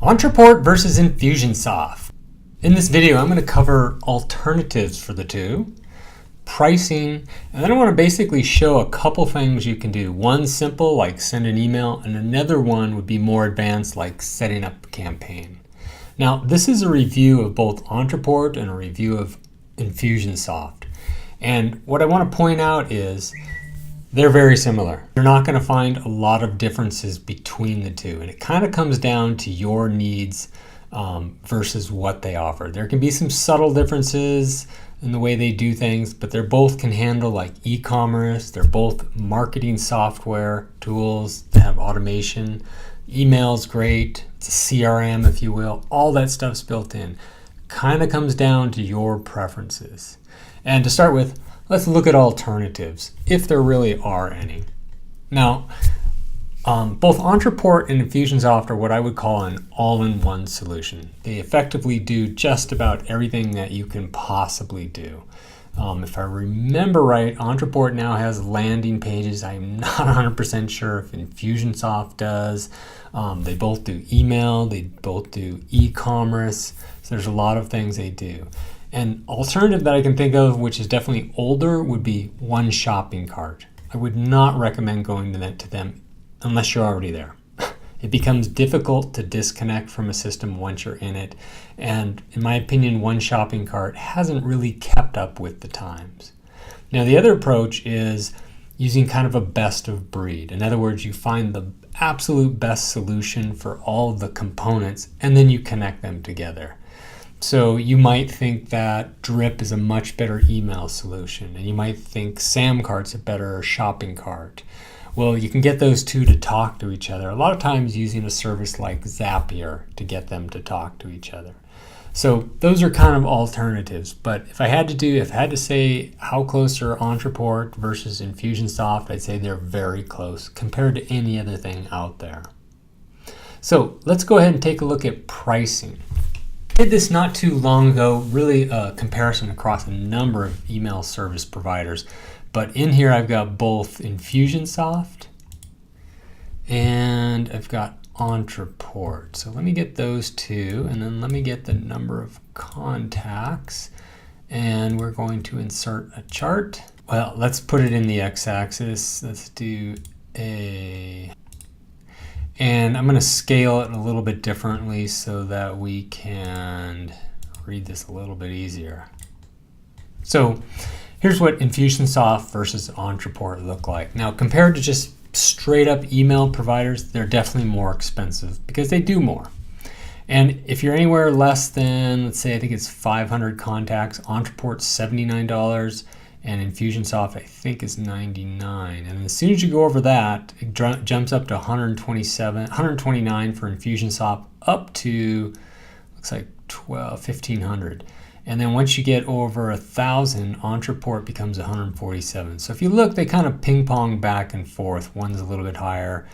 Ontraport versus Infusionsoft. In this video, I'm going to cover alternatives for the two, pricing, and then I want to basically show a couple things you can do. One simple, like send an email, and another one would be more advanced, like setting up a campaign. Now, this is a review of both Ontraport and a review of Infusionsoft. And what I want to point out is they're very similar. You're not going to find a lot of differences between the two, and it kind of comes down to your needs versus what they offer. There can be some subtle differences in the way they do things, but they both can handle like e-commerce. They're both marketing software tools. They have automation. Email's great. It's a CRM, if you will. All that stuff's built in. Kind of comes down to your preferences. And to start with, let's look at alternatives, if there really are any. Now, both Ontraport and Infusionsoft are what I would call an all-in-one solution. They effectively do just about everything that you can possibly do. If I remember right, Ontraport now has landing pages. I'm not 100% sure if Infusionsoft does. They both do email, they both do e-commerce, so there's a lot of things they do. An alternative that I can think of, which is definitely older, would be one shopping cart. I would not recommend going to them unless you're already there. It becomes difficult to disconnect from a system once you're in it. And in my opinion, one shopping cart hasn't really kept up with the times. Now, the other approach is using kind of a best of breed. In other words, you find the absolute best solution for all of the components, and then you connect them together. So you might think that Drip is a much better email solution, and you might think Samcart's a better shopping cart. Well, you can get those two to talk to each other, a lot of times using a service like Zapier to get them to talk to each other. So those are kind of alternatives, but if I had to say how close are Ontraport versus Infusionsoft, I'd say they're very close compared to any other thing out there. So let's go ahead and take a look at pricing. I did this not too long ago, really a comparison across a number of email service providers. But in here I've got both Infusionsoft and I've got Ontraport. So let me get those two, and then let me get the number of contacts, and we're going to insert a chart. Well, let's put it in the x-axis. Let's do and I'm going to scale it a little bit differently so that we can read this a little bit easier. So here's what Infusionsoft versus Ontraport look like. Now, compared to just straight up email providers, they're definitely more expensive because they do more. And if you're anywhere less than, let's say, I think it's 500 contacts, Ontraport's $79 and Infusionsoft, I think, is $99. And as soon as you go over that, it jumps up to $129 for Infusionsoft, up to, looks like $1,500. And then once you get over 1,000, Ontraport becomes $147. So if you look, they kind of ping pong back and forth. One's a little bit higher.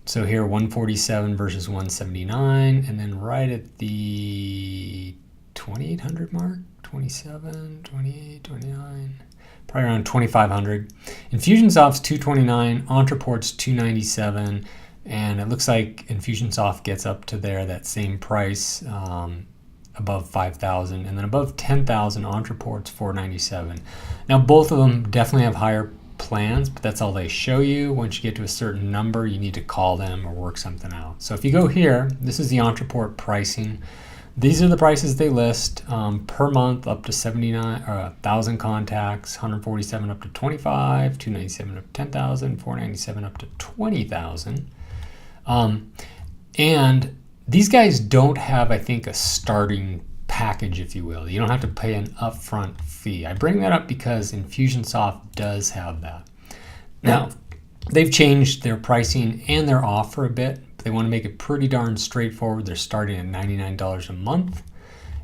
So here, 147 versus 179, and then right at the 2,800 mark, 27, 28, 29, probably around 2,500. Infusionsoft's 229, Ontraport's 297, and it looks like Infusionsoft gets up to there, that same price, above 5,000, and then above 10,000, Ontraport's 497. Now, both of them definitely have higher plans, but that's all they show you. Once you get to a certain number, you need to call them or work something out. So if you go here, this is the Ontraport pricing. These are the prices they list per month, up to 1,000 contacts, 147 up to 25, 297 up to 10,000, 497 up to 20,000. And these guys don't have, I think, a starting package, if you will. You don't have to pay an upfront fee. I bring that up because Infusionsoft does have that. Now, they've changed their pricing and their offer a bit. They want to make it pretty darn straightforward. They're starting at $99 a month.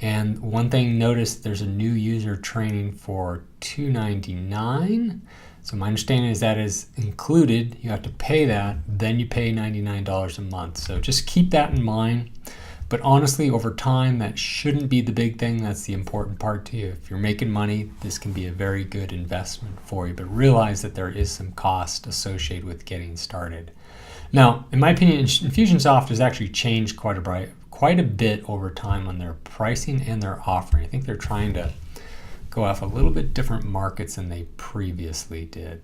And one thing, notice there's a new user training for $299. So my understanding is that is included. You have to pay that, then you pay $99 a month. So just keep that in mind. But honestly, over time, that shouldn't be the big thing. That's the important part to you. If you're making money, this can be a very good investment for you. But realize that there is some cost associated with getting started. Now, in my opinion, Infusionsoft has actually changed quite quite a bit over time on their pricing and their offering. I think they're trying to go off a little bit different markets than they previously did.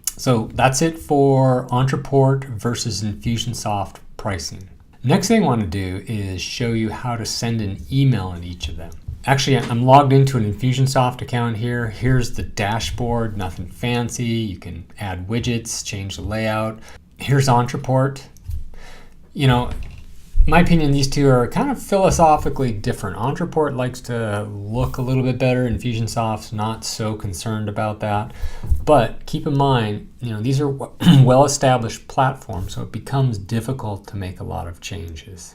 So that's it for Ontraport versus Infusionsoft pricing. Next thing I want to do is show you how to send an email in each of them. Actually, I'm logged into an Infusionsoft account here. Here's the dashboard, nothing fancy. You can add widgets, change the layout. Here's Ontraport. You know, in my opinion, these two are kind of philosophically different. Ontraport likes to look a little bit better. Infusionsoft's not so concerned about that. But keep in mind, you know, these are well-established platforms, so it becomes difficult to make a lot of changes.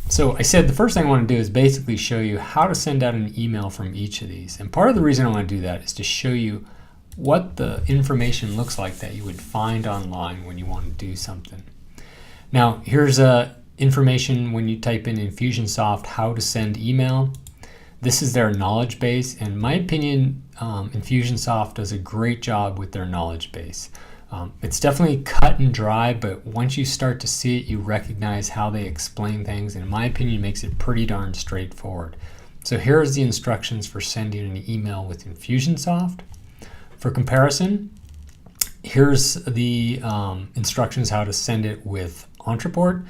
So I said the first thing I want to do is basically show you how to send out an email from each of these. And part of the reason I want to do that is to show you what the information looks like that you would find online when you want to do something. Now, here's information when you type in Infusionsoft how to send email. This is their knowledge base, and in my opinion, Infusionsoft does a great job with their knowledge base. It's definitely cut and dry, but once you start to see it, you recognize how they explain things, and in my opinion, makes it pretty darn straightforward. So here's the instructions for sending an email with Infusionsoft. For comparison, here's the instructions how to send it with Ontraport.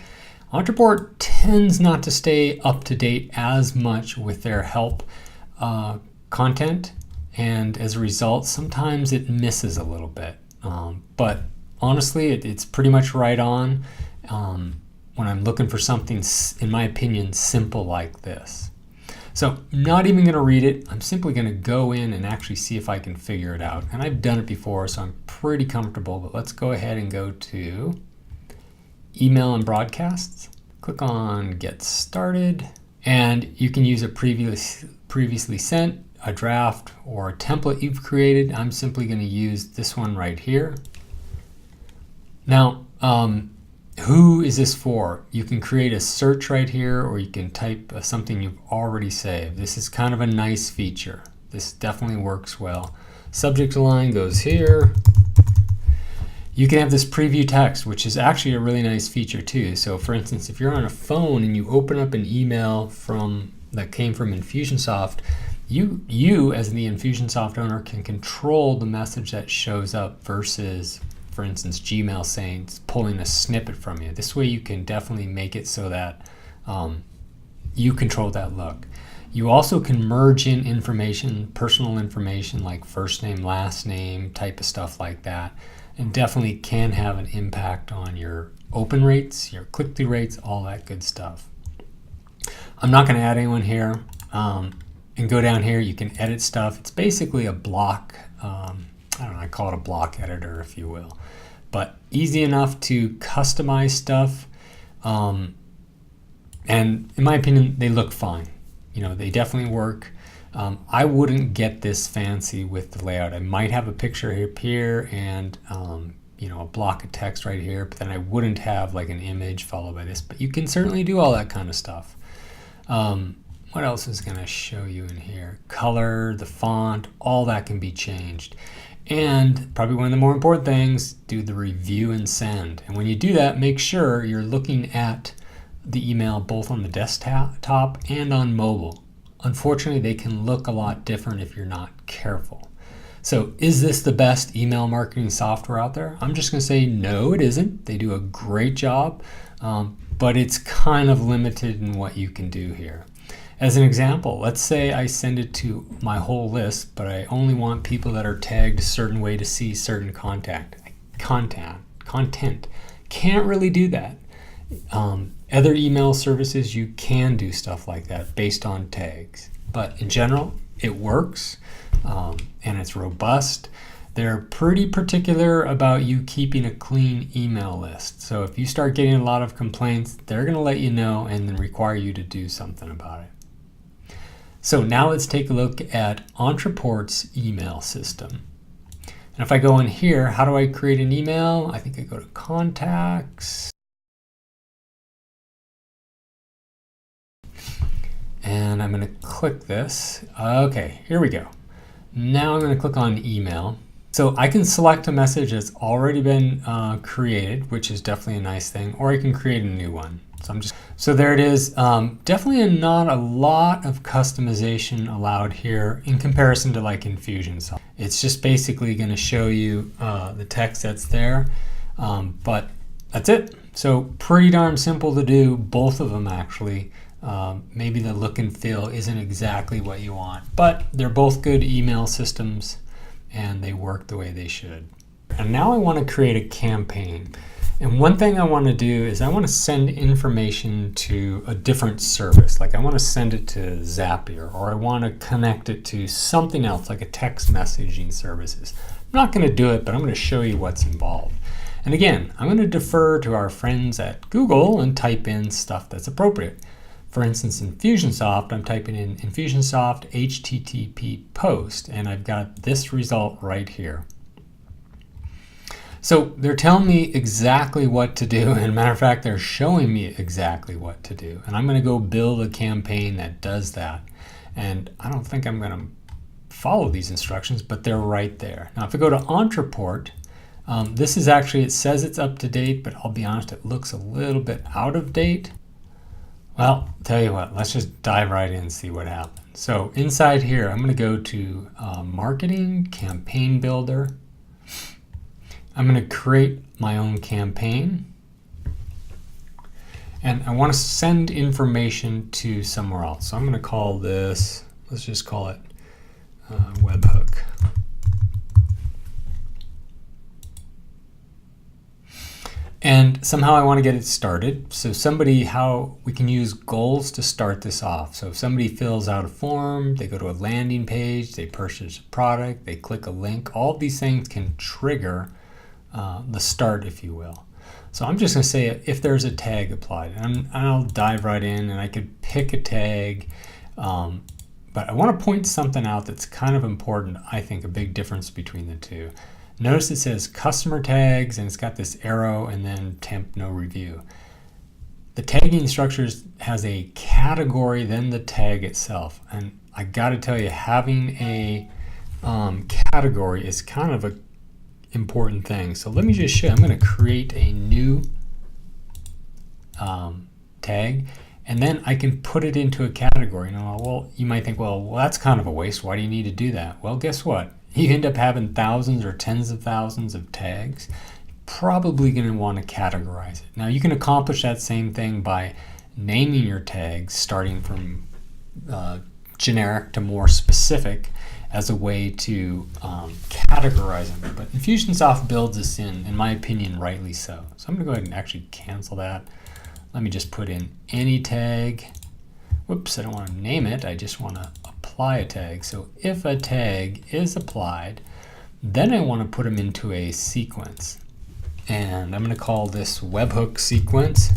Ontraport tends not to stay up to date as much with their help content, and as a result, sometimes it misses a little bit. But honestly, it's pretty much right on when I'm looking for something, in my opinion, simple like this. So I'm not even going to read it. I'm simply going to go in and actually see if I can figure it out. And I've done it before, so I'm pretty comfortable. But let's go ahead and go to Email and Broadcasts. Click on Get Started. And you can use a previously sent, a draft, or a template you've created. I'm simply going to use this one right here. Now, who is this for? You can create a search right here, or you can type something you've already saved. This is kind of a nice feature. This definitely works well. Subject line goes here. You can have this preview text, which is actually a really nice feature too. So for instance, if you're on a phone and you open up an email that came from Infusionsoft, you as the Infusionsoft owner can control the message that shows up versus, for instance, Gmail saying it's pulling a snippet from you. This way you can definitely make it so that you control that look. You also can merge in information, personal information like first name, last name, type of stuff like that, and definitely can have an impact on your open rates, your click-through rates, all that good stuff. I'm not going to add anyone here. And go down here, you can edit stuff. It's basically a block, I don't know, I call it a block editor, if you will. But easy enough to customize stuff. And in my opinion, they look fine. You know, they definitely work. I wouldn't get this fancy with the layout. I might have a picture here and you know, a block of text right here, but then I wouldn't have like an image followed by this. But you can certainly do all that kind of stuff. What else is going to show you in here? Color, the font, all that can be changed. And probably one of the more important things, do the review and send. And when you do that, make sure you're looking at the email both on the desktop and on mobile. Unfortunately, they can look a lot different if you're not careful. So is this the best email marketing software out there? I'm just going to say no, it isn't. They do a great job, but it's kind of limited in what you can do here. As an example, let's say I send it to my whole list, but I only want people that are tagged a certain way to see certain content. Can't really do that. Other email services, you can do stuff like that based on tags. But in general, it works and it's robust. They're pretty particular about you keeping a clean email list. So if you start getting a lot of complaints, they're going to let you know and then require you to do something about it. So now let's take a look at Ontraport's email system. And if I go in here, how do I create an email? I think I go to Contacts. And I'm going to click this. Okay, here we go. Now I'm going to click on Email. So I can select a message that's already been created, which is definitely a nice thing, or I can create a new one. So there it is. Definitely not a lot of customization allowed here in comparison to like Infusionsoft. It's just basically going to show you the text that's there, but that's it. So pretty darn simple to do, both of them actually. Maybe the look and feel isn't exactly what you want, but they're both good email systems and they work the way they should. And now I want to create a campaign. And one thing I want to do is I want to send information to a different service. Like I want to send it to Zapier, or I want to connect it to something else like a text messaging services. I'm not going to do it, but I'm going to show you what's involved. And again, I'm going to defer to our friends at Google and type in stuff that's appropriate. For instance, in Infusionsoft, I'm typing in Infusionsoft HTTP post, and I've got this result right here. So they're telling me exactly what to do, and matter of fact, they're showing me exactly what to do. And I'm going to go build a campaign that does that. And I don't think I'm going to follow these instructions, but they're right there. Now, if I go to Ontraport, this is actually, it says it's up to date, but I'll be honest, it looks a little bit out of date. Well, tell you what, let's just dive right in and see what happens. So inside here, I'm going to go to Marketing, Campaign Builder. I'm going to create my own campaign, and I want to send information to somewhere else. So I'm going to call this, let's just call it webhook. And somehow I want to get it started. So how we can use goals to start this off. So if somebody fills out a form, they go to a landing page, they purchase a product, they click a link, all of these things can trigger the start, if you will. So I'm just going to say if there's a tag applied, and I'll dive right in, and I could pick a tag, but I want to point something out that's kind of important. I think a big difference between the two. Notice it says customer tags, and it's got this arrow and then temp no review. The tagging structures has a category, then the tag itself, and I got to tell you, having a category is kind of a important thing. So let me just show you. I'm going to create a new tag, and then I can put it into a category. Well, you might think, well, that's kind of a waste. Why do you need to do that? Well, guess what? You end up having thousands or tens of thousands of tags. You're probably going to want to categorize it. Now, you can accomplish that same thing by naming your tags, starting from generic to more specific, as a way to categorize them. But Infusionsoft builds this in my opinion, rightly so. So I'm going to go ahead and actually cancel that. Let me just put in any tag. Whoops, I don't want to name it. I just want to apply a tag. So if a tag is applied, then I want to put them into a sequence. And I'm going to call this webhook sequence.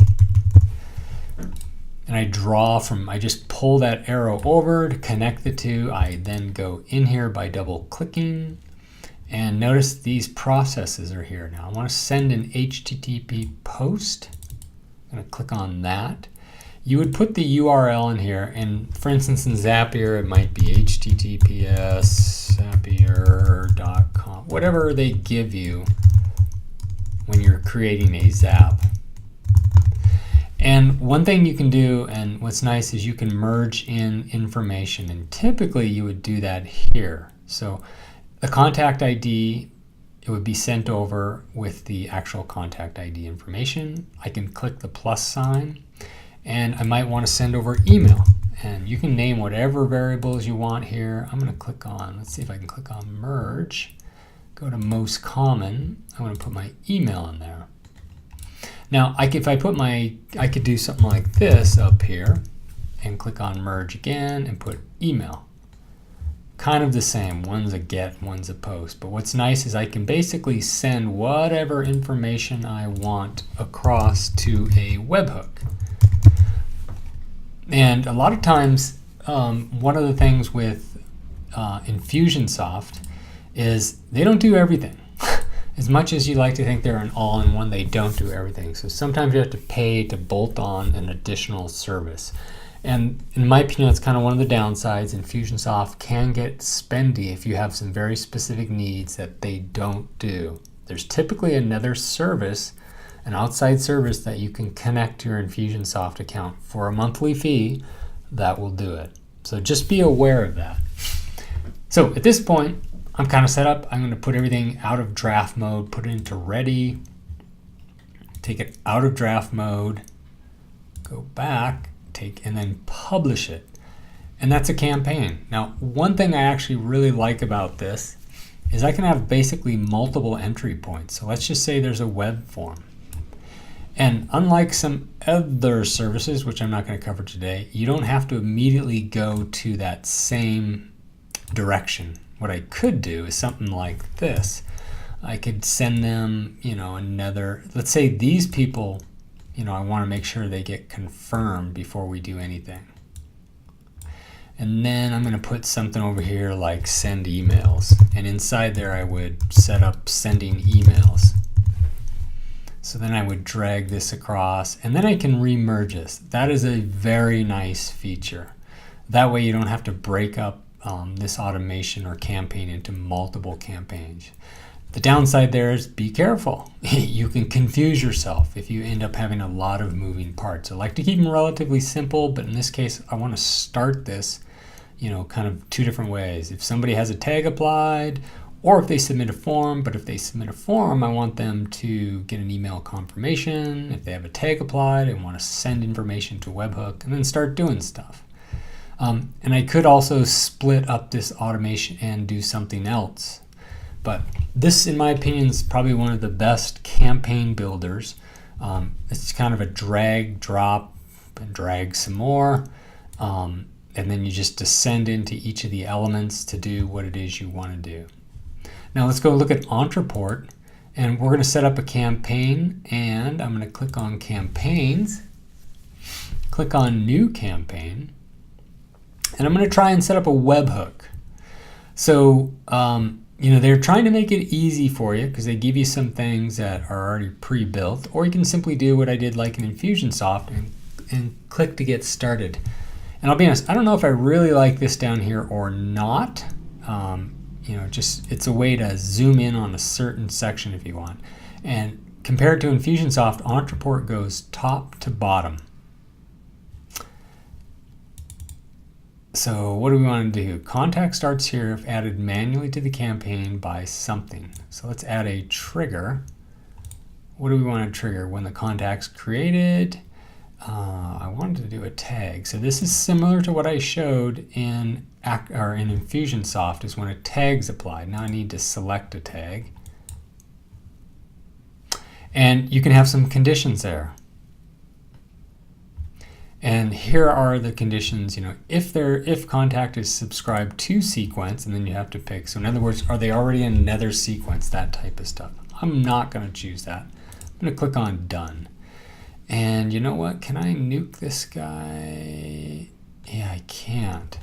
And I just pull that arrow over to connect the two. I then go in here by double clicking, and notice these processes are here. Now I want to send an HTTP post. I'm going to click on that. You would put the URL in here, and for instance in Zapier it might be https zapier.com, whatever they give you when you're creating a zap. And one thing you can do, and what's nice, is you can merge in information, and typically you would do that here. So the contact ID, it would be sent over with the actual contact ID information. I can click the plus sign, and I might want to send over email. And you can name whatever variables you want here. I'm going to click on, let's see if I can click on merge. Go to most common. I'm going to put my email in there. Now, I could do something like this up here and click on merge again and put email. Kind of the same. One's a get, one's a post. But what's nice is I can basically send whatever information I want across to a webhook. And a lot of times, one of the things with Infusionsoft is they don't do everything. As much as you like to think they're an all-in-one, they don't do everything. So sometimes you have to pay to bolt on an additional service. And in my opinion, that's kind of one of the downsides. Infusionsoft can get spendy if you have some very specific needs that they don't do. There's typically another service, an outside service that you can connect to your Infusionsoft account for a monthly fee that will do it. So just be aware of that. So at this point, I'm kind of set up. I'm going to put everything out of draft mode, put it into ready, take it out of draft mode, go back, and then publish it. And that's a campaign. Now, one thing I actually really like about this is I can have basically multiple entry points. So let's just say there's a web form. And unlike some other services, which I'm not going to cover today, you don't have to immediately go to that same direction. What I could do is something like this. I could send them, another, let's say these people, I want to make sure they get confirmed before we do anything. And then I'm going to put something over here like send emails. And inside there I would set up sending emails. So then I would drag this across, and then I can remerge this. That is a very nice feature. That way you don't have to break up this automation or campaign into multiple campaigns. The downside there is be careful. You can confuse yourself if you end up having a lot of moving parts. I like to keep them relatively simple, but in this case I want to start this kind of two different ways. If somebody has a tag applied, or if they submit a form, but if they submit a form, I want them to get an email confirmation. If they have a tag applied, I want to send information to webhook and then start doing stuff. And I could also split up this automation and do something else. But this, in my opinion, is probably one of the best campaign builders. It's kind of a drag, drop, and drag some more. And then you just descend into each of the elements to do what it is you want to do. Now let's go look at Ontraport, and we're going to set up a campaign, and I'm going to click on campaigns, click on new campaign, and I'm going to try and set up a webhook. So, they're trying to make it easy for you because they give you some things that are already pre-built, or you can simply do what I did like in Infusionsoft and click to get started. And I'll be honest, I don't know if I really like this down here or not. It's a way to zoom in on a certain section if you want. And compared to Infusionsoft, Ontraport goes top to bottom. So what do we want to do? Contact starts here if added manually to the campaign by something. So let's add a trigger. What do we want to trigger? When the contact's created, I wanted to do a tag. So this is similar to what I showed in Infusionsoft, is when a tag's applied. Now I need to select a tag. And you can have some conditions there. And here are the conditions, if contact is subscribed to sequence, and then you have to pick. So in other words, are they already in another sequence, that type of stuff. I'm not going to choose that. I'm going to click on done. And you know what? Can I nuke this guy? Yeah, I can't.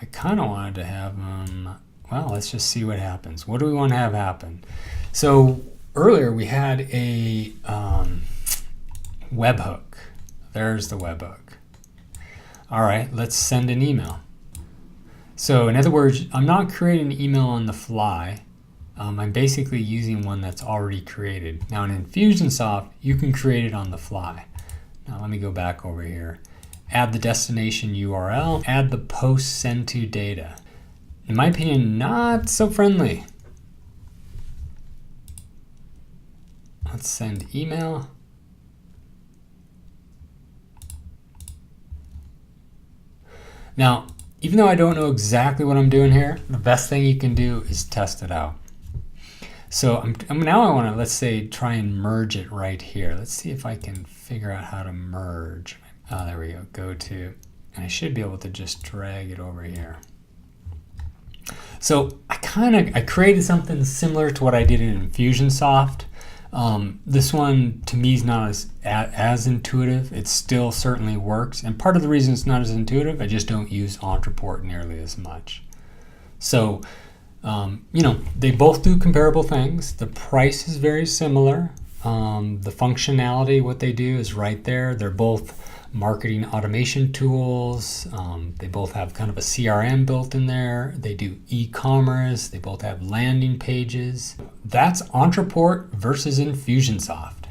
I kind of wanted to have him. Well, let's just see what happens. What do we want to have happen? So earlier we had a webhook. There's the webhook. All right, let's send an email. So in other words, I'm not creating an email on the fly. I'm basically using one that's already created. Now in Infusionsoft, you can create it on the fly. Now let me go back over here. Add the destination URL, add the post send to data. In my opinion, not so friendly. Let's send email. Now, even though I don't know exactly what I'm doing here, the best thing you can do is test it out. So now I want to, let's say, try and merge it right here. Let's see if I can figure out how to merge. Oh, there we go. Go to, and I should be able to just drag it over here. So I created something similar to what I did in Infusionsoft. This one to me is not as intuitive. It still certainly works, and part of the reason it's not as intuitive, I just don't use Ontraport nearly as much. So they both do comparable things. The price is very similar. The functionality, what they do is right there. They're both marketing automation tools. They both have kind of a CRM built in there. They do e-commerce. They both have landing pages. That's Ontraport versus Infusionsoft.